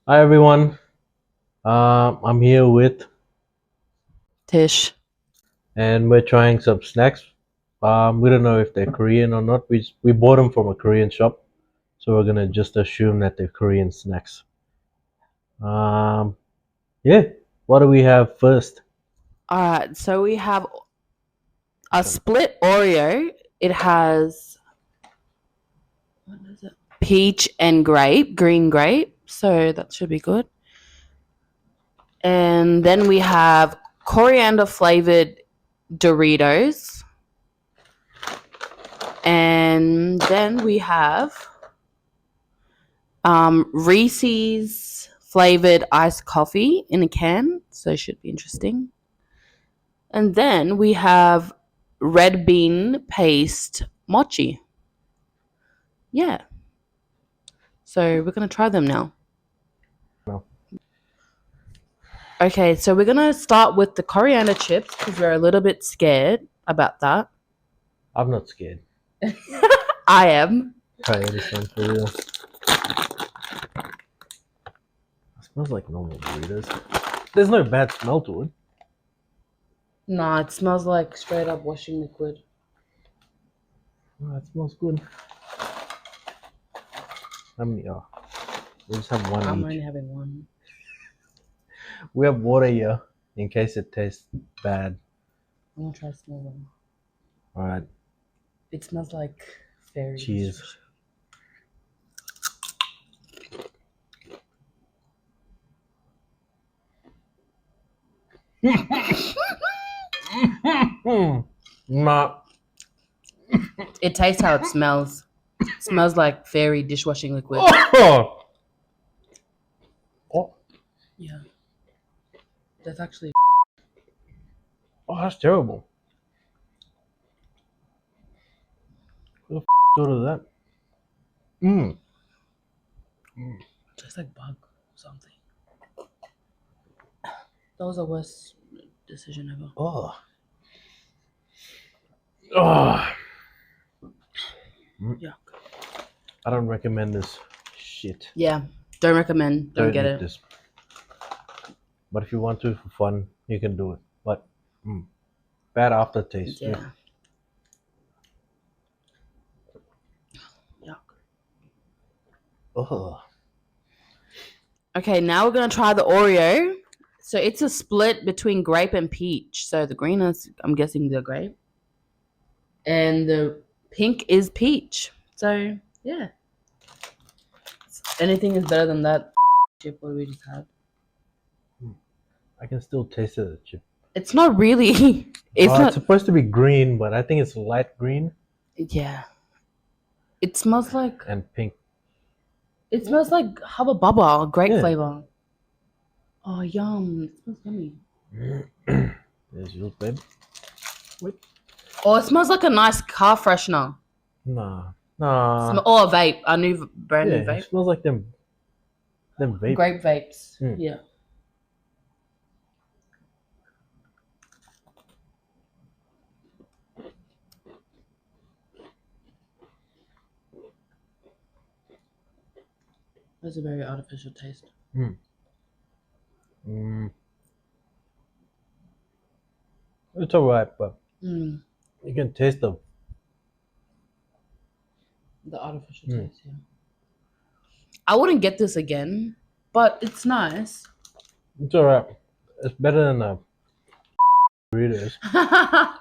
Hi everyone. I'm here with, Tish. and we're trying some snacks. We don't know if they're Korean or not. We bought them from a Korean shop, so we're gonna just assume that they're Korean snacks. Um, yeah. What do we have first? All right, so we have a split Oreo. It has what is it? Peach and grape, green grape. So that should be good. And then we have coriander flavored Doritos. And then we have Reese's flavored iced coffee in a can. So it should be interesting. And then we have red bean paste mochi. Yeah. So we're gonna try them now. No, Okay, so we're gonna start with the coriander chips because we're a little bit scared about that. I'm not scared. I am. Try this one for real. It smells like normal burritos. There's no bad smell to it. Nah, it smells like straight up washing liquid. Oh, it smells good. How many? Oh, we just have one I'm each. only having one. We have water here in case it tastes bad. I'm gonna try a small one. All right. It smells like fairy. Cheers. Nah. It tastes how it smells. It smells like fairy dishwashing liquid. Oh, oh, Yeah. That's actually that's terrible. Who the thought of that? Mm. tastes like bug or something. That was the worst decision ever. Oh. Oh. Yuck. I don't recommend this shit. Yeah. Don't recommend. Don't get eat it. this. But if you want to for fun, you can do it. But bad aftertaste. Yeah. Yuck. Oh. Okay, now we're gonna try the Oreo. So it's a split between grape and peach. So the green is, I'm guessing, the grape, and the pink is peach. So yeah, anything is better than that chip what we just had. I can still taste it. The chip. It's not really. It's It's not. supposed to be green, but I think it's light green Yeah. It smells like. and pink. It smells like Hubba Bubba, grape Yeah. flavor. Oh yum! It smells yummy. There's yours, babe. Oh, it smells like a nice car freshener. Nah. Or a vape. A new brand new Yeah, vape. it smells like them vape. Grape vapes. Mm. Yeah. That's a very artificial taste. Mm. It's alright, but Mm, you can taste the. the artificial taste, yeah. I wouldn't get this again, but it's nice. It's alright. It's better than the Doritos. I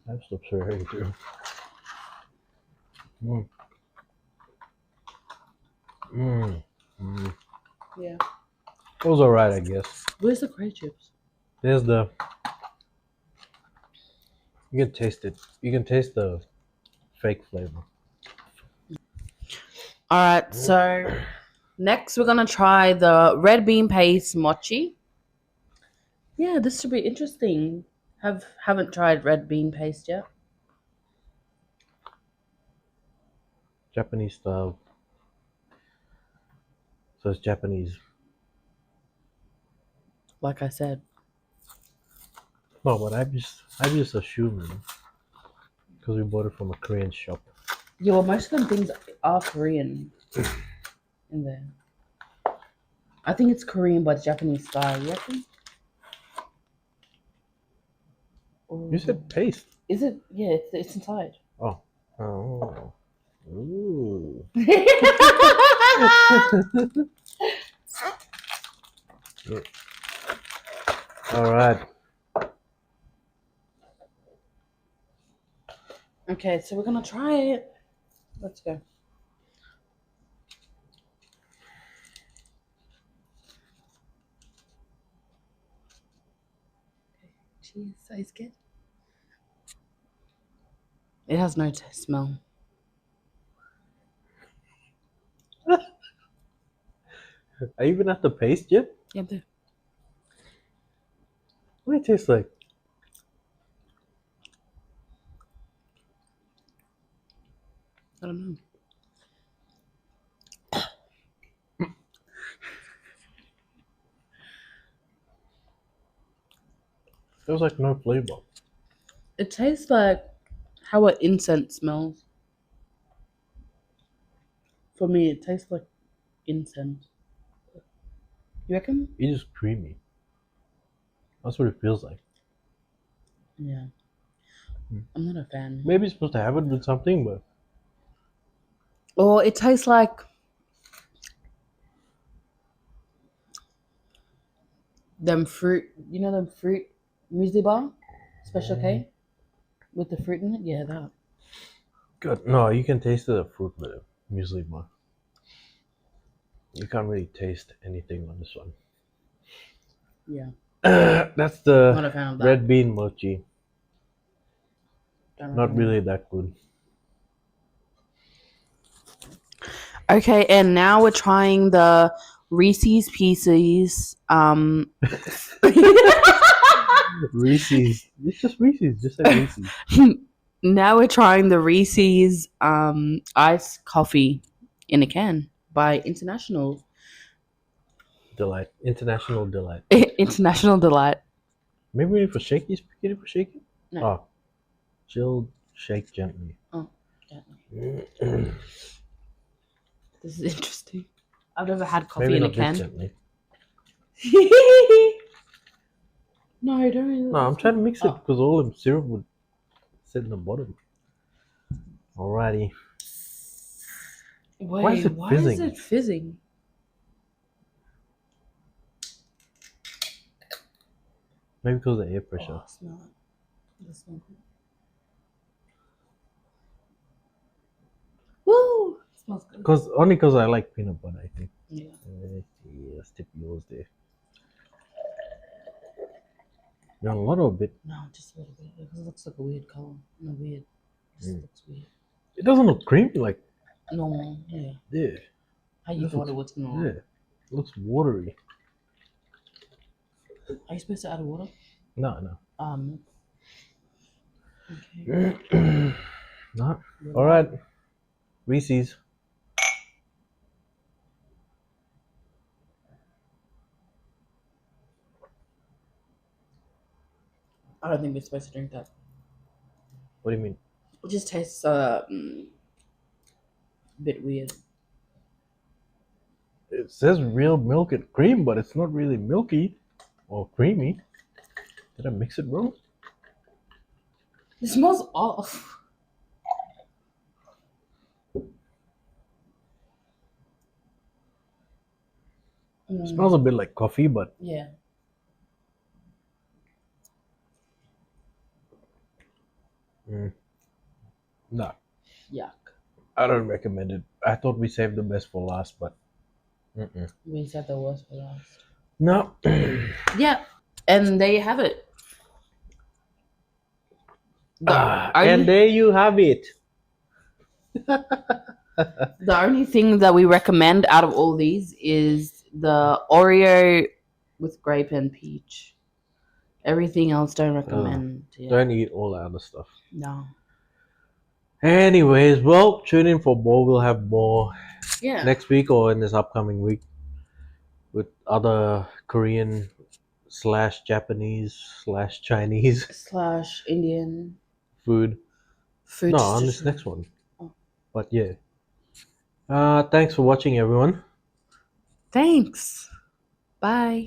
have to stop swearing too. Mm. Mm. Mm. Yeah. It was alright, I guess. Where's the cray chips? There's the. You can taste it. You can taste the fake flavor. All right, so next we're gonna try the red bean paste mochi. Yeah, this should be interesting. Haven't tried red bean paste yet. Japanese style. So it's Japanese. Like I said. No, but I just assumed because we bought it from a Korean shop. Yeah, well, most of them things are Korean in there. I think it's Korean but Japanese style. You reckon? You said paste. Is it? Yeah, it's inside. Oh. Oh. Ooh. All right. Okay, so we're gonna try it. Let's go. Cheese, so good. It has no smell. Are you even at the paste yet? Yeah, What do it taste like? I don't know. There's like no flavor. It tastes like how an incense smells. For me, it tastes like incense. You reckon? It's just creamy. That's what it feels like. Yeah. Hmm. I'm not a fan. Maybe you're supposed to have it with something, but Or it tastes like them fruit. You know them fruit muesli bar, Special K, with the fruit in it. Yeah, that. good. No, you can taste the fruit with it. Muesli bar. You can't really taste anything on this one. Yeah. That's Not the a fan of that. red bean mochi. Don't Not recommend. really that good. Okay, and now we're trying the Reese's Pieces. Reese's. It's just Reese's. Just say Reese's. Now we're trying the Reese's iced coffee in a can by International Delight. International delight. International Delight. Maybe we need for shaky. Get it for shaky? No. Oh. Chilled, shake gently. Oh, gently. This is interesting. I've never had coffee Maybe in a not this can. gently. No, don't. No, I'm trying to mix it Oh. because all the syrup would sit in the bottom. Alrighty. Wait, Why is it why fizzing? is it fizzing? Maybe because of the air pressure. Oh, smell it. Does it smell good? Woo! It smells good. Only because I like peanut butter, I think. Yeah. Yes, tip yours there. You want a lot or a bit? No, just a little bit. Because it looks like a weird color. No, weird. It just looks weird. It doesn't look creamy like. Normal, yeah. Yeah. How you This thought looks- it was gonna Yeah. It looks watery. Are you supposed to add water? No. Okay. No. Alright. Reese's. I don't think we're supposed to drink that. What do you mean? It just tastes a bit weird. It says real milk and cream, but it's not really milky or creamy. Did I mix it wrong? It smells off. It smells a bit like coffee, but Yeah. no. Yuck. I don't recommend it. I thought we saved the best for last, but We said the worst for last. no. Yeah. And there you have it. And there you have it. The only thing that we recommend out of all these is the Oreo with grape and peach. Everything else don't recommend. Yeah. Don't eat all the other stuff. No. Anyways, well, tune in for more. We'll have more Yeah. next week or in this upcoming week with other Korean / Japanese / Chinese / Indian food. food. No, on this tradition. next one. Oh. But yeah. Thanks for watching, everyone. Thanks. Bye.